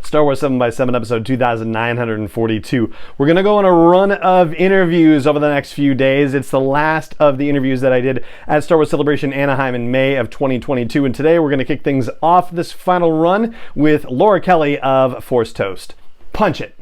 Star Wars 7x7 episode 2942. We're going to go on a run of interviews over the next few days. It's the last of the interviews that I did at Star Wars Celebration Anaheim in May of 2022. And today we're going to kick things off this final run with Laura Kelly of Force Toast. Punch it.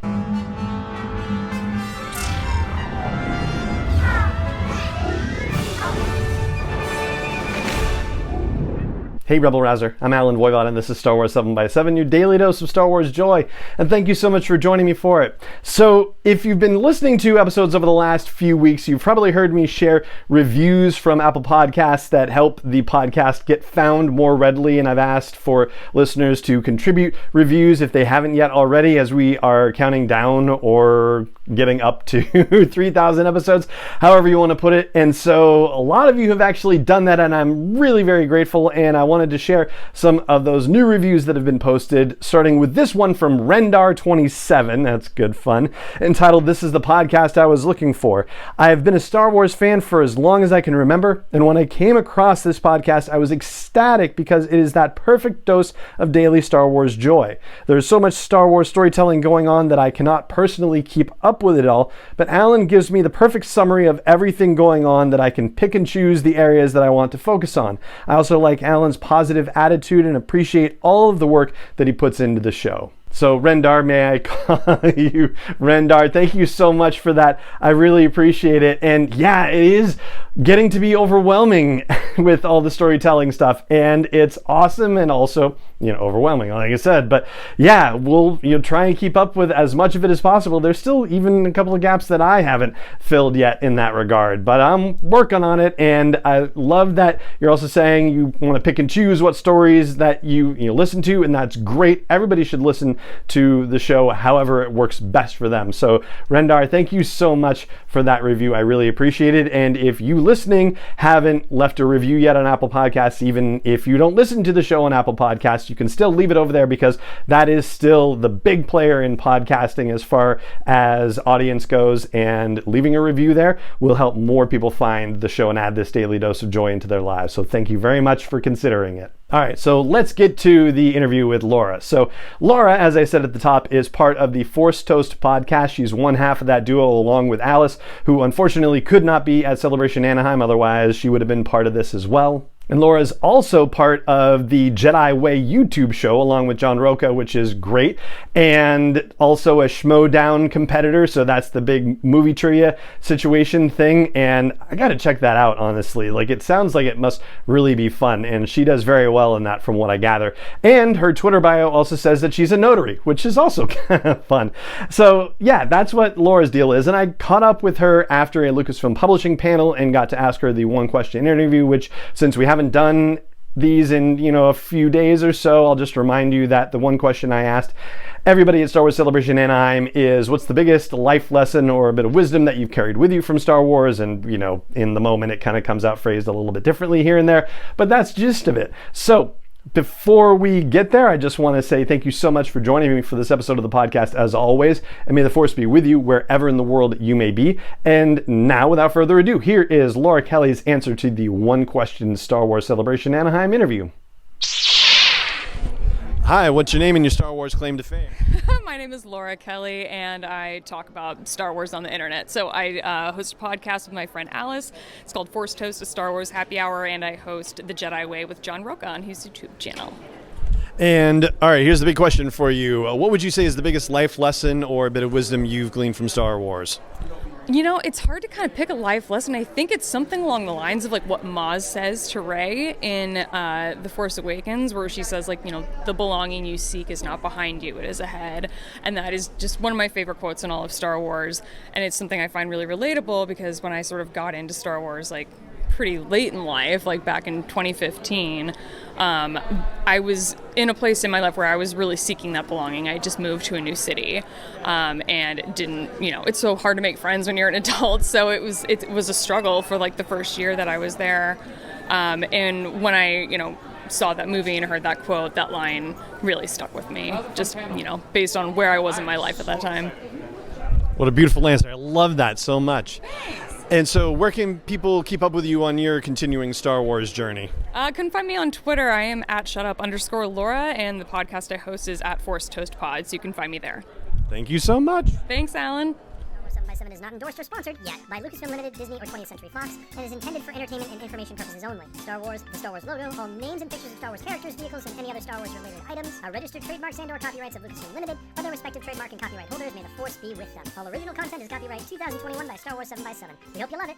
Hey Rebel Rouser, I'm Alan Voivod and this is Star Wars 7x7, your daily dose of Star Wars joy, and thank you so much for joining me for it. So if you've been listening to episodes over the last few weeks, you've probably heard me share reviews from Apple Podcasts that help the podcast get found more readily, and I've asked for listeners to contribute reviews if they haven't yet already, as we are counting down or getting up to 3,000 episodes, however you want to put it. And so a lot of you have actually done that, and I'm really very grateful, and I wanted to share some of those new reviews that have been posted, starting with this one from Rendar27, that's good fun, entitled "This is the Podcast I Was Looking For. I have been a Star Wars fan for as long as I can remember, and when I came across this podcast, I was ecstatic because it is that perfect dose of daily Star Wars joy. There is so much Star Wars storytelling going on that I cannot personally keep up with it all, but Alan gives me the perfect summary of everything going on that I can pick and choose the areas that I want to focus on. I also like Alan's positive attitude and appreciate all of the work that he puts into the show." So Rendar, may I call you Rendar? Thank you so much for that. I really appreciate it. And yeah, it is getting to be overwhelming with all the storytelling stuff, and it's awesome and also, overwhelming, like I said. But yeah, we'll try and keep up with as much of it as possible. There's still even a couple of gaps that I haven't filled yet in that regard, but I'm working on it. And I love that you're also saying you want to pick and choose what stories that you listen to, and that's great. Everybody should listen to the show however it works best for them. So Rendar, thank you so much for that review. I really appreciate it. And if you listening haven't left a review yet on Apple Podcasts, even if you don't listen to the show on Apple Podcasts, you can still leave it over there, because that is still the big player in podcasting as far as audience goes, and leaving a review there will help more people find the show and add this daily dose of joy into their lives. So thank you very much for considering it. All right, so let's get to the interview with Laura. So Laura, as I said at the top, is part of the Force Toast podcast. She's one half of that duo along with Alice, who unfortunately could not be at Celebration Anaheim. Otherwise, she would have been part of this as well. And Laura is also part of the Jedi Way YouTube show along with John Roca, which is great, and also a Schmodown competitor. So that's the big movie trivia situation thing. And I got to check that out, honestly. It sounds like it must really be fun. And she does very well in that from what I gather. And her Twitter bio also says that she's a notary, which is also kind of fun. So yeah, that's what Laura's deal is. And I caught up with her after a Lucasfilm Publishing panel and got to ask her the one question interview, which, since we haven't done these in a few days or so, I'll just remind you that the one question I asked everybody at Star Wars Celebration Anaheim is, what's the biggest life lesson or a bit of wisdom that you've carried with you from Star Wars? And in the moment it kind of comes out phrased a little bit differently here and there, but that's the gist of it. So before we get there, I just want to say thank you so much for joining me for this episode of the podcast, as always, and may the Force be with you wherever in the world you may be. And now, without further ado, here is Laura Kelly's answer to the one question Star Wars Celebration Anaheim interview. Hi, what's your name and your Star Wars claim to fame? My name is Laura Kelly, and I talk about Star Wars on the internet. So I host a podcast with my friend Alice. It's called Force Toast, a Star Wars happy hour, and I host The Jedi Way with John Roca on his YouTube channel. And all right, here's the big question for you. What would you say is the biggest life lesson or a bit of wisdom you've gleaned from Star Wars? It's hard to kind of pick a life lesson. I think it's something along the lines of what Maz says to Rey in The Force Awakens, where she says, the belonging you seek is not behind you, it is ahead. And that is just one of my favorite quotes in all of Star Wars. And it's something I find really relatable, because when I sort of got into Star Wars, pretty late in life, back in 2015, I was in a place in my life where I was really seeking that belonging. I just moved to a new city, and didn't, it's so hard to make friends when you're an adult. So it was a struggle for the first year that I was there. And when I, saw that movie and heard that quote, that line really stuck with me, just, based on where I was in my life at that time. What a beautiful answer. I love that so much. And so where can people keep up with you on your continuing Star Wars journey? Can find me on Twitter. I am at shutup_Laura, and the podcast I host is at Force Toast Pod, so you can find me there. Thank you so much. Thanks, Alan. 7x7 is not endorsed or sponsored yet by Lucasfilm Limited, Disney, or 20th Century Fox, and is intended for entertainment and information purposes only. Star Wars, the Star Wars logo, all names and pictures of Star Wars characters, vehicles, and any other Star Wars related items are registered trademarks and/or copyrights of Lucasfilm Limited, or their respective trademark and copyright holders. May the Force be with them. All original content is copyright 2021 by Star Wars 7x7. We hope you love it.